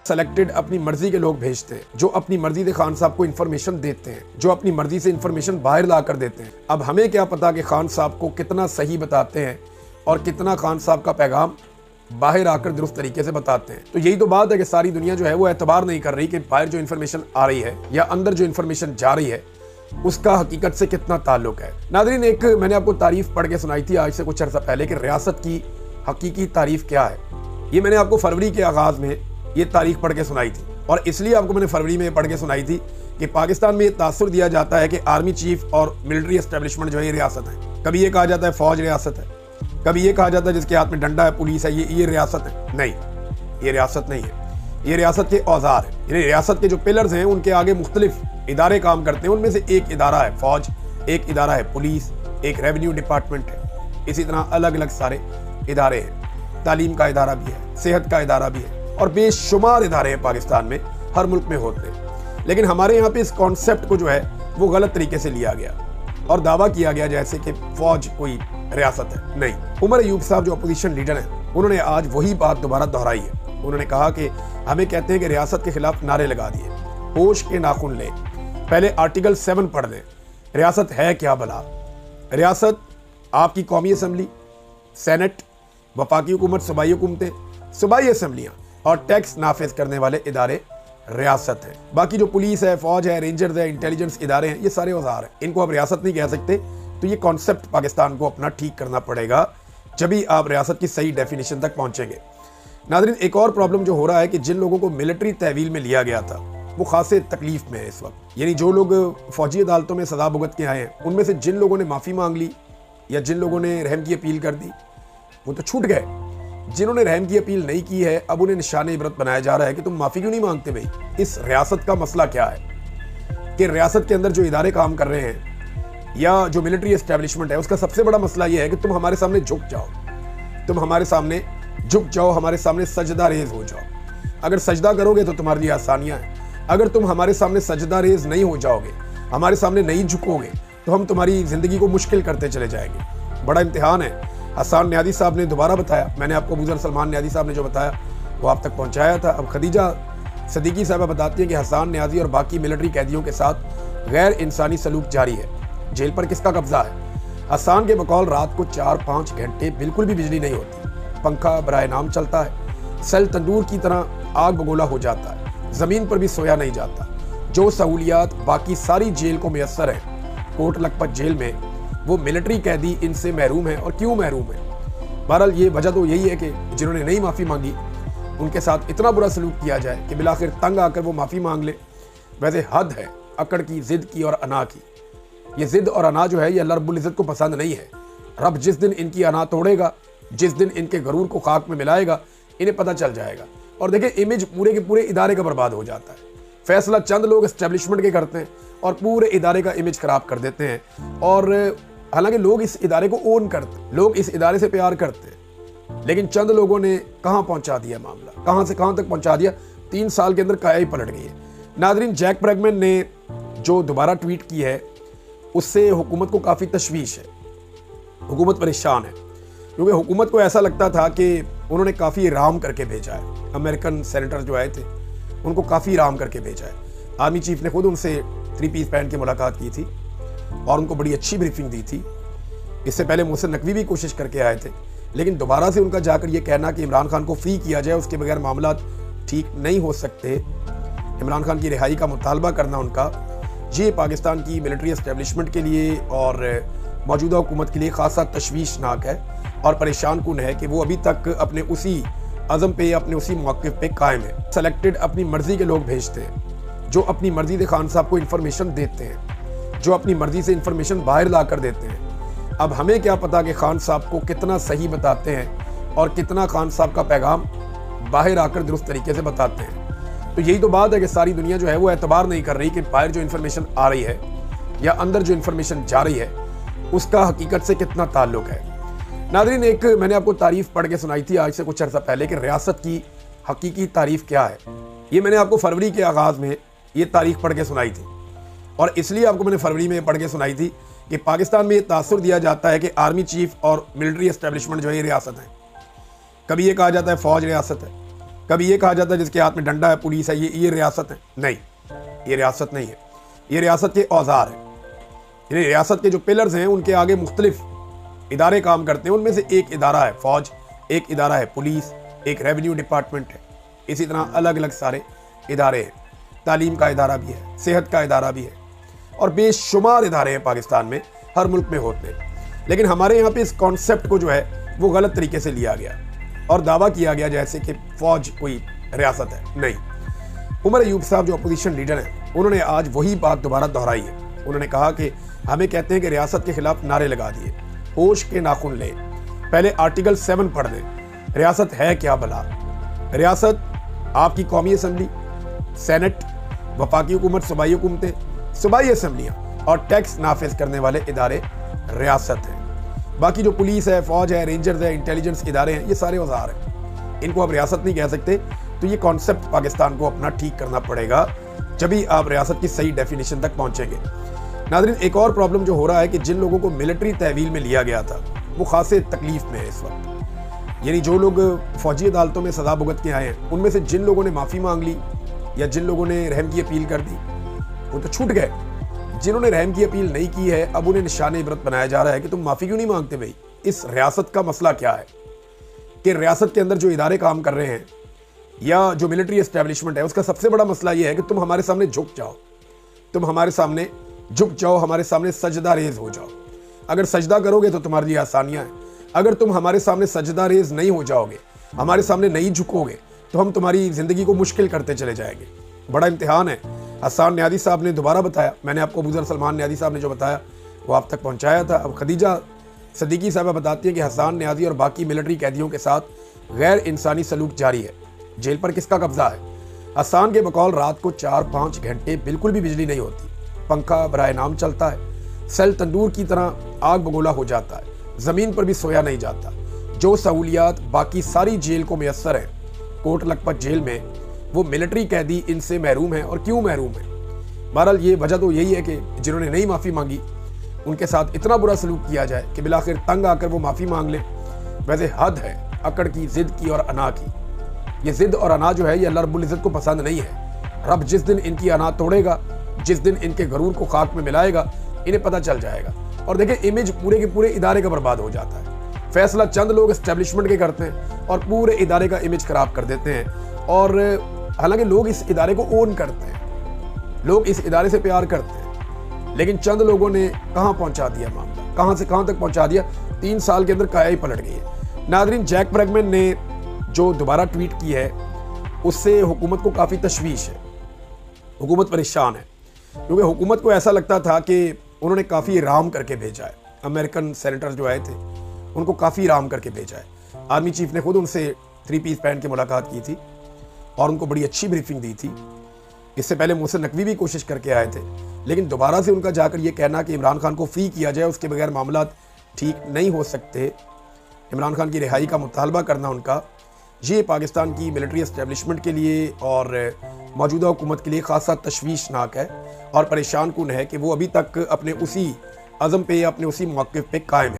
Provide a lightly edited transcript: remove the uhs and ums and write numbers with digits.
Selected اپنی مرضی کے لوگ بھیجتے ہیں جو اپنی مرضی سے خان صاحب کو انفارمیشن دیتے ہیں، جو اپنی مرضی سے انفارمیشن باہر لا کر دیتے ہیں۔ اب ہمیں کیا پتا کہ خان صاحب کو کتنا صحیح بتاتے ہیں اور کتنا خان صاحب کا پیغام باہر آ کر درست طریقے سے بتاتے ہیں۔ تو یہی تو بات ہے کہ ساری دنیا جو ہے وہ اعتبار نہیں کر رہی کہ باہر جو انفارمیشن آ رہی ہے یا اندر جو انفارمیشن جا رہی ہے اس کا حقیقت سے کتنا تعلق ہے۔ ناظرین، ایک میں نے آپ کو تعریف پڑھ کے سنائی تھی آج سے کچھ عرصہ پہلے کہ ریاست کی حقیقی تعریف کیا ہے۔ یہ میں نے آپ کو فروری کے آغاز میں یہ تاریخ پڑھ کے سنائی تھی، اور اس لیے آپ کو میں نے فروری میں پڑھ کے سنائی تھی کہ پاکستان میں یہ تاثر دیا جاتا ہے کہ آرمی چیف اور ملٹری اسٹیبلشمنٹ جو ہے یہ ریاست ہے۔ کبھی یہ کہا جاتا ہے فوج ریاست ہے، کبھی یہ کہا جاتا ہے جس کے ہاتھ میں ڈنڈا ہے پولیس ہے یہ ریاست ہے۔ نہیں، یہ ریاست نہیں ہے، یہ ریاست کے اوزار ہیں۔ یعنی ریاست کے جو پلرز ہیں ان کے آگے مختلف ادارے کام کرتے ہیں، ان میں سے ایک ادارہ ہے فوج، ایک ادارہ ہے پولیس، ایک ریونیو ڈپارٹمنٹ ہے، اسی طرح الگ الگ سارے ادارے ہیں۔ تعلیم کا ادارہ بھی ہے، صحت کا ادارہ بھی ہے، اور بے شمار ادارے ہیں پاکستان میں، ہر ملک میں ہوتے ہیں۔ لیکن ہمارے یہاں پہ اس کانسیپٹ کو جو ہے وہ غلط طریقے سے لیا گیا اور دعویٰ کیا گیا جیسے کہ فوج کوئی ریاست ہے۔ نہیں، عمر ایوب صاحب جو اپوزیشن لیڈر ہیں انہوں نے آج وہی بات دوبارہ دہرائی ہے۔ انہوں نے کہا کہ ہمیں کہتے ہیں کہ ریاست کے خلاف نعرے لگا دیے، ہوش کے ناخن لیں، پہلے آرٹیکل 7 پڑھ لیں۔ ریاست ہے کیا بھلا؟ ریاست آپ کی قومی اسمبلی، سینٹ، وفاقی حکومت، صوبائی حکومتیں، صوبائی اسمبلیاں اور ٹیکس نافذ کرنے والے ادارے ریاست ہیں۔ باقی جو پولیس ہے، فوج ہے، رینجرز ہے، انٹیلیجنس ادارے ہیں، یہ سارے اوزار ہیں، ان کو آپ ریاست نہیں کہہ سکتے۔ تو یہ کانسیپٹ پاکستان کو اپنا ٹھیک کرنا پڑے گا، جبھی آپ ریاست کی صحیح ڈیفینیشن تک پہنچیں گے۔ ناظرین، ایک اور پرابلم جو ہو رہا ہے کہ جن لوگوں کو ملٹری تحویل میں لیا گیا تھا وہ خاصے تکلیف میں ہے اس وقت۔ یعنی جو لوگ فوجی عدالتوں میں سزا بھگت کے آئے ہیں ان میں سے جن لوگوں نے معافی مانگ لی یا جن لوگوں نے رحم کی اپیل کر دی وہ تو چھوٹ گئے۔ جنہوں نے رحم کی اپیل نہیں کی ہے اب انہیں نشان عبرت بنایا جا رہا ہے کہ تم معافی کیوں نہیں مانگتے بھائی؟ اس ریاست کا مسئلہ کیا ہے کہ ریاست کے اندر جو ادارے کام کر رہے ہیں یا جو ملٹری اسٹیبلشمنٹ ہے اس کا سب سے بڑا مسئلہ یہ ہے کہ تم ہمارے سامنے جھک جاؤ، تم ہمارے سامنے جھک جاؤ، ہمارے سامنے سجدہ ریز ہو جاؤ۔ اگر سجدہ کرو گے تو تمہارے لیے آسانیاں ہیں، اگر تم ہمارے سامنے سجدہ ریز نہیں ہو جاؤ گے، ہمارے سامنے نہیں جھکو گے تو ہم تمہاری زندگی کو مشکل کرتے چلے جائیں گے۔ بڑا امتحان ہے۔ حسان نیازی صاحب نے دوبارہ بتایا، میں نے آپ کو ابوذر سلمان نیازی صاحب نے جو بتایا وہ آپ تک پہنچایا تھا۔ اب خدیجہ صدیقی صاحبہ بتاتی ہیں کہ حسان نیازی اور باقی ملٹری قیدیوں کے ساتھ غیر انسانی سلوک جاری ہے۔ جیل پر کس کا قبضہ ہے؟ حسان کے بقول رات کو 4-5 گھنٹے بالکل بھی بجلی نہیں ہوتی، پنکھا برائے نام چلتا ہے، سیل تندور کی طرح آگ بگولا ہو جاتا ہے، زمین پر بھی سویا نہیں جاتا۔ جو سہولیات باقی ساری جیل کو میسر ہیں کوٹ لکھپت جیل میں، وہ ملٹری قیدی ان سے محروم ہیں۔ اور کیوں محروم ہیں؟ بہرحال یہ وجہ تو یہی ہے کہ جنہوں نے نہیں معافی مانگی ان کے ساتھ اتنا برا سلوک کیا جائے کہ بالآخر تنگ آ کر وہ معافی مانگ لے۔ ویسے حد ہے اکڑ کی، ضد کی اور انا کی۔ یہ ضد اور انا جو ہے یہ اللہ رب العزت کو پسند نہیں ہے۔ رب جس دن ان کی انا توڑے گا، جس دن ان کے غرور کو خاک میں ملائے گا، انہیں پتہ چل جائے گا۔ اور دیکھیں امیج پورے کے پورے ادارے کا برباد ہو جاتا ہے۔ فیصلہ چند لوگ اسٹیبلشمنٹ کے کرتے ہیں اور پورے ادارے کا امیج خراب کر دیتے ہیں، اور حالانکہ لوگ اس ادارے کو اون کرتے ہیں، لوگ اس ادارے سے پیار کرتے ہیں، لیکن چند لوگوں نے کہاں پہنچا دیا معاملہ، کہاں سے کہاں تک پہنچا دیا۔ 3 سال کے اندر کایا ہی پلٹ گئی ہے۔ ناظرین، جیک برگمن نے جو دوبارہ ٹویٹ کی ہے اس سے حکومت کو کافی تشویش ہے، حکومت پریشان ہے، کیونکہ حکومت کو ایسا لگتا تھا کہ انہوں نے کافی رام کر کے بھیجا ہے۔ امریکن سینیٹر جو آئے تھے ان کو کافی رام کر کے بھیجا ہے۔ آرمی چیف نے خود ان سے 3 پیس پہن کے ملاقات کی تھی اور ان کو بڑی اچھی بریفنگ دی تھی۔ اس سے پہلے محسن نقوی بھی کوشش کر کے آئے تھے، لیکن دوبارہ سے ان کا جا کر یہ کہنا کہ عمران خان کو فری کیا جائے، اس کے بغیر معاملات ٹھیک نہیں ہو سکتے، عمران خان کی رہائی کا مطالبہ کرنا ان کا، یہ پاکستان کی ملٹری اسٹیبلشمنٹ کے لیے اور موجودہ حکومت کے لیے خاصا تشویشناک ہے اور پریشان کن ہے کہ وہ ابھی تک اپنے اسی عزم پہ، اپنے اسی موقف پہ قائم ہے۔ سلیکٹڈ اپنی مرضی کے لوگ بھیجتے ہیں جو اپنی مرضی سے خان صاحب کو انفارمیشن دیتے ہیں، جو اپنی مرضی سے انفارمیشن باہر لا کر دیتے ہیں۔ اب ہمیں کیا پتا کہ خان صاحب کو کتنا صحیح بتاتے ہیں اور کتنا خان صاحب کا پیغام باہر آ کر درست طریقے سے بتاتے ہیں۔ تو یہی تو بات ہے کہ ساری دنیا جو ہے وہ اعتبار نہیں کر رہی کہ باہر جو انفارمیشن آ رہی ہے یا اندر جو انفارمیشن جا رہی ہے اس کا حقیقت سے کتنا تعلق ہے۔ ناظرین، ایک میں نے آپ کو تعریف پڑھ کے سنائی تھی آج سے کچھ عرصہ پہلے کہ ریاست کی حقیقی تعریف کیا ہے۔ یہ میں نے آپ کو فروری کے آغاز میں یہ تاریخ پڑھ کے سنائی تھی، اور اس لیے آپ کو میں نے فروری میں پڑھ کے سنائی تھی کہ پاکستان میں یہ تاثر دیا جاتا ہے کہ آرمی چیف اور ملٹری اسٹیبلشمنٹ جو ہے یہ ریاست ہے۔ کبھی یہ کہا جاتا ہے فوج ریاست ہے، کبھی یہ کہا جاتا ہے جس کے ہاتھ میں ڈنڈا ہے پولیس ہے یہ ریاست ہے. نہیں، یہ ریاست نہیں ہے، یہ ریاست کے اوزار ہیں. یعنی ریاست کے جو پلرز ہیں ان کے آگے مختلف ادارے کام کرتے ہیں. ان میں سے ایک ادارہ ہے فوج، ایک ادارہ ہے پولیس، ایک ریونیو ڈپارٹمنٹ ہے. اسی طرح الگ الگ سارے ادارے ہیں. تعلیم کا ادارہ بھی ہے، صحت کا ادارہ بھی ہے، اور بے شمار ادارے ہیں پاکستان میں، ہر ملک میں ہوتے ہیں. لیکن ہمارے یہاں پہ اس کانسیپٹ کو جو ہے وہ غلط طریقے سے لیا گیا اور دعویٰ کیا گیا جیسے کہ فوج کوئی ریاست ہے. نہیں. عمر ایوب صاحب جو اپوزیشن لیڈر ہیں انہوں نے آج وہی بات دوبارہ دہرائی ہے. انہوں نے کہا کہ ہمیں کہتے ہیں کہ ریاست کے خلاف نعرے لگا دیے، ہوش کے ناخن لیں، پہلے آرٹیکل 7 پڑھ دیں. ریاست ہے کیا بھلا؟ ریاست آپ کی قومی اسمبلی، سینٹ، وفاقی حکومت، صوبائی حکومتیں، صوبائی اسمبلیاں اور ٹیکس نافذ کرنے والے ادارے ریاست ہیں. باقی جو پولیس ہے، فوج ہے، رینجرز ہے، انٹیلیجنس ادارے ہیں، یہ سارے اوزار ہیں. ان کو آپ ریاست نہیں کہہ سکتے. تو یہ کانسیپٹ پاکستان کو اپنا ٹھیک کرنا پڑے گا، جبھی آپ ریاست کی صحیح ڈیفینیشن تک پہنچیں گے. ناظرین، ایک اور پرابلم جو ہو رہا ہے کہ جن لوگوں کو ملٹری تحویل میں لیا گیا تھا وہ خاصے تکلیف میں ہے اس وقت. یعنی جو لوگ فوجی عدالتوں میں سزا بھگت کے آئے ہیں ان میں سے جن لوگوں نے معافی مانگ لی یا جن لوگوں نے رحم کی اپیل کر دی وہ تو چھوٹ گئے. جنہوں نے رحم کی اپیل نہیں کی ہے اب انہیں نشان عبرت بنایا جا رہا ہے کہ تم معافی کیوں نہیں مانگتے بھائی. اس ریاست کا مسئلہ کیا ہے کہ ریاست کے اندر جو ادارے کام کر رہے ہیں یا جو ملٹری اسٹیبلشمنٹ ہے اس کا سب سے بڑا مسئلہ یہ ہے کہ تم ہمارے سامنے جھک جاؤ، تم ہمارے سامنے جھک جاؤ، ہمارے سامنے سجدہ ریز ہو جاؤ. اگر سجدہ کرو گے تو تمہارے لیے آسانیاں ہیں. اگر تم ہمارے سامنے سجدہ ریز نہیں ہو جاؤ گے، ہمارے سامنے نہیں جھکو گے تو ہم تمہاری زندگی کو مشکل کرتے چلے جائیں گے. بڑا امتحان ہے. حسان نیازی صاحب نے دوبارہ بتایا، میں نے آپ کو ابوذر سلمان نیازی صاحب نے جو بتایا وہ آپ تک پہنچایا تھا. اب خدیجہ صدیقی صاحبہ بتاتی ہیں کہ حسان نیازی اور باقی ملٹری قیدیوں کے ساتھ غیر انسانی سلوک جاری ہے. جیل پر کس کا قبضہ ہے؟ حسان کے بقول رات کو 4-5 گھنٹے بالکل بھی بجلی نہیں ہوتی، پنکھا برائے نام چلتا ہے، سیل تندور کی طرح آگ بگولا ہو جاتا ہے، زمین پر بھی سویا نہیں جاتا. جو سہولیات باقی ساری جیل کو میسر ہیں کوٹ لکھپت جیل میں، وہ ملٹری قیدی ان سے محروم ہیں. اور کیوں محروم ہیں؟ بہرحال یہ وجہ تو یہی ہے کہ جنہوں نے نہیں معافی مانگی ان کے ساتھ اتنا برا سلوک کیا جائے کہ بالآخر تنگ آ کر وہ معافی مانگ لیں. ویسے حد ہے اکڑ کی، ضد کی اور انا کی. یہ ضد اور انا جو ہے یہ اللہ رب العزت کو پسند نہیں ہے. رب جس دن ان کی انا توڑے گا، جس دن ان کے غرور کو خاک میں ملائے گا، انہیں پتہ چل جائے گا. اور دیکھیں امیج پورے کے پورے ادارے کا برباد ہو جاتا ہے. فیصلہ چند لوگ اسٹیبلشمنٹ کے کرتے ہیں اور پورے ادارے کا امیج خراب کر دیتے ہیں. اور حالانکہ لوگ اس ادارے کو اون کرتے ہیں، لوگ اس ادارے سے پیار کرتے ہیں، لیکن چند لوگوں نے کہاں پہنچا دیا معاملہ، کہاں سے کہاں تک پہنچا دیا. 3 سال کے اندر کایا ہی پلٹ گئی ہے. ناظرین، جیک برگمن نے جو دوبارہ ٹویٹ کی ہے اس سے حکومت کو کافی تشویش ہے. حکومت پریشان ہے کیونکہ حکومت کو ایسا لگتا تھا کہ انہوں نے کافی رام کر کے بھیجا ہے. امریکن سینیٹر جو آئے تھے ان کو کافی رام کر کے بھیجا ہے. آرمی چیف نے خود ان سے 3 پیس پہن کے ملاقات کی تھی اور ان کو بڑی اچھی بریفنگ دی تھی. اس سے پہلے محسن نقوی بھی کوشش کر کے آئے تھے، لیکن دوبارہ سے ان کا جا کر یہ کہنا کہ عمران خان کو فری کیا جائے، اس کے بغیر معاملات ٹھیک نہیں ہو سکتے، عمران خان کی رہائی کا مطالبہ کرنا ان کا، یہ پاکستان کی ملٹری اسٹیبلشمنٹ کے لیے اور موجودہ حکومت کے لیے خاصا تشویشناک ہے اور پریشان کن ہے کہ وہ ابھی تک اپنے اسی عزم پہ، اپنے اسی موقف پہ قائم ہے.